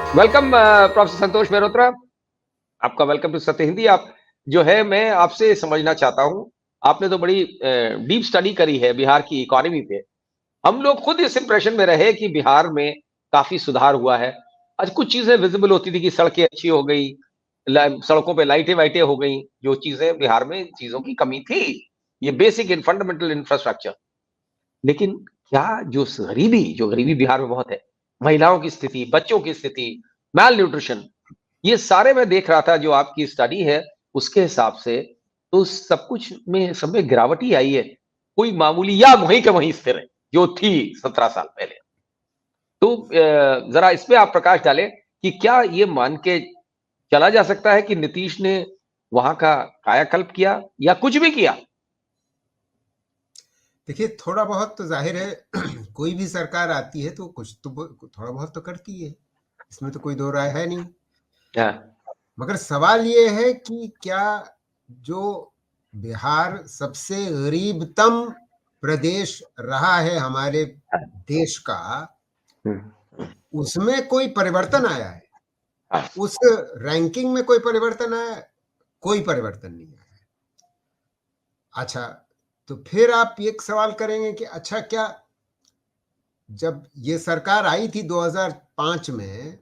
Welcome professor संतोष मेहरोत्रा, आपका welcome to सत्य हिंदी। आप जो है मैं आपसे समझना चाहता हूँ, आपने तो बड़ी डीप स्टडी करी है बिहार की इकोनॉमी पे। हम लोग खुद इस इंप्रेशन में रहे कि बिहार में काफ़ी सुधार हुआ है। आज कुछ चीज़ें विज़िबल होती थी कि सड़कें अच्छी हो गई, ल सड़कों पे लाइटें-वाइटें हो गई, जो चीज़ें बिहार में चीज़ों की कमी थी। ये बेसिक इन फंडामेंटल इंफ्रास्ट्रक्चर। लेकिन क्या जो गरीबी बिहार में बहुत है, महिलाओं की स्थिति, बच्चों की स्थिति, मैल न्यूट्रिशन, ये सारे मैं देख रहा था जो आपकी स्टडी है, उसके हिसाब से तो सब में गिरावट ही आई है। कोई मामूली या वहीं के वहीं स्थिर है, जो थी 17 साल पहले। तो ज़रा इस पे आप प्रकाश डालें कि क्या ये मान के चला जा सकता है कि नीतीश ने वहाँ का कायाकल्प किया या कुछ भी किया? देखिए, थोड़ा बहुत तो जाहिर है कोई भी सरकार आती है तो कुछ तो थोड़ा बहुत तो करती है, इसमें तो कोई दो राय है नहीं। हाँ। मगर सवाल ये है कि क्या जो बिहार सबसे गरीबतम प्रदेश रहा है हमारे देश का, हुँ, उसमें कोई परिवर्तन आया है? हाँ। उस रैंकिंग में कोई परिवर्तन आया है? कोई परिवर्तन नहीं आया है। अच्छा, तो फिर आप एक सवाल करेंगे कि अच्छा, क्या जब ये सरकार आई थी 2005 में,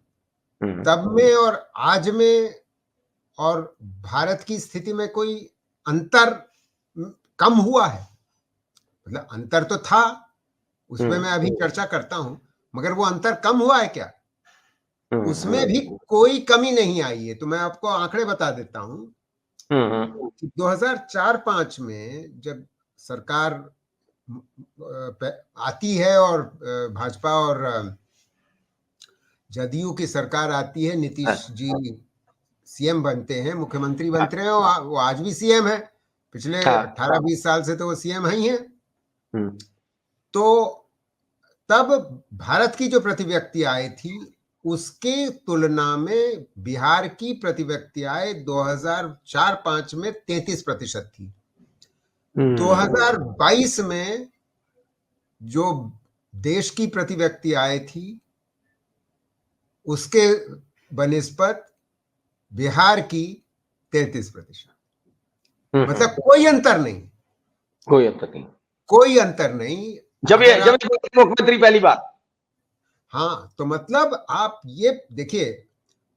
हुँ, तब में और आज में और भारत की स्थिति में कोई अंतर कम हुआ है? मतलब अंतर तो था, उसमें मैं हुँ, अभी चर्चा करता हूं, मगर वो अंतर कम हुआ है क्या? हुँ, उसमें भी हुँ, कोई कमी नहीं आई है। तो मैं आपको आंकड़े बता देता हूं हुँ, हुँ, कि 2004-5 में जब सरकार आती है और भाजपा और जदयू की सरकार आती है, हाँ, नीतीश जी सीएम बनते हैं, मुख्यमंत्री हाँ, बनते हैं, और वो आज भी सीएम है। पिछले हाँ, 18-20 साल से तो वो सीएम ही है। हुँ, तो तब भारत की जो प्रति व्यक्ति आय थी, उसके तुलना में बिहार की प्रति व्यक्ति आय 2004-5 में 33% थी। हुँ, 2022 में जो देश की प्रति व्यक्ति आय थी, उसके बनिस्बत बिहार की 33%। हुँ, मतलब हुँ, कोई अंतर नहीं, कोई अंतर नहीं। कोई अंतर नहीं। जब अगर ये आप मुख्यमंत्री पहली बार। हाँ, तो मतलब आप ये देखिए,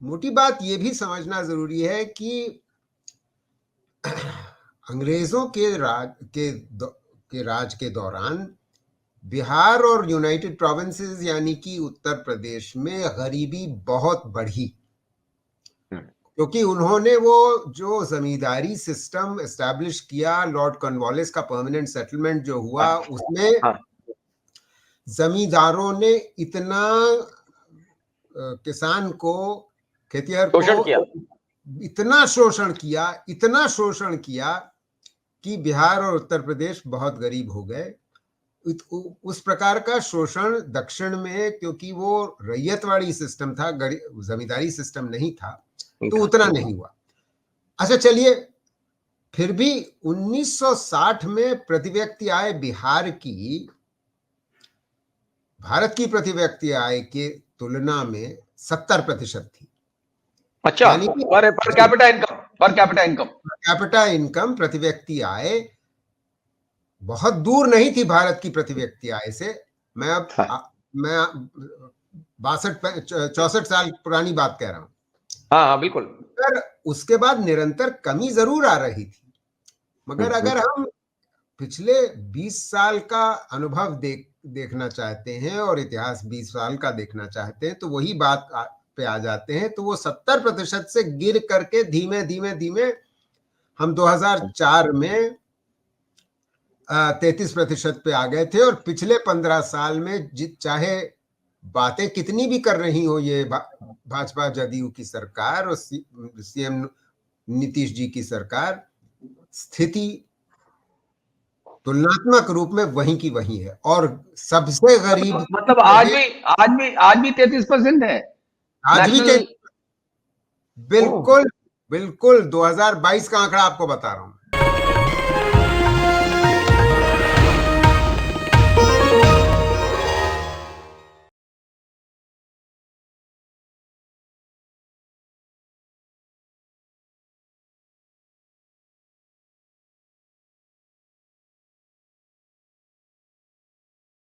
मोटी बात ये भी समझना जरूरी है कि अंग्रेजों के राज के दौरान बिहार और यूनाइटेड प्रोविंसेस यानी कि उत्तर प्रदेश में गरीबी बहुत बढ़ी, हुँ, क्योंकि उन्होंने वो जो जमींदारी सिस्टम एस्टैब्लिश किया, लॉर्ड कॉर्नवालिस का परमानेंट सेटलमेंट जो हाँ, हुआ, उसमें हाँ, जमींदारों ने इतना किसान को, खेतिहर को शोषण किया। इतना शोषण किया कि बिहार और उत्तर प्रदेश बहुत गरीब हो गए। उस प्रकार का शोषण दक्षिण में, क्योंकि वो रैयतवाड़ी सिस्टम था, जमींदारी सिस्टम नहीं था, नहीं तो था। उतना नहीं हुआ। अच्छा, चलिए, फिर भी 1960 में प्रति व्यक्ति आय बिहार की भारत की प्रति व्यक्ति आय के तुलना में 70% थी। अच्छा, यानी कि per capita income. Capita income, प्रति व्यक्ति आय बहुत दूर नहीं थी भारत की प्रति व्यक्ति आय से। मैं अब हाँ, मैं 62-64 साल पुरानी बात कह रहा हूं। हाँ, हाँ, बिल्कुल। पर उसके बाद निरंतर कमी जरूर आ रही थी, हुँ, मगर हुँ, अगर हम पिछले 20 साल का अनुभव देखना चाहते हैं और इतिहास 20 साल का देखना चाहते हैं, तो वही बात पे आ जाते हैं। तो वो 70% से गिर करके धीमे धीमे धीमे हम 2004 में 33% पे आ गए थे। और पिछले 15 साल में चाहे बातें कितनी भी कर रही हो ये भाजपा जदयू की सरकार और सीएम नीतीश जी की सरकार, स्थिति तुलनात्मक रूप में वहीं की वहीं है। और सबसे गरीब मतलब प्रदेश आज भी 33% है आज भी नेशनल। ओह! बिल्कुल बिल्कुल 2022 का आंकड़ा आपको बता रहा हूं।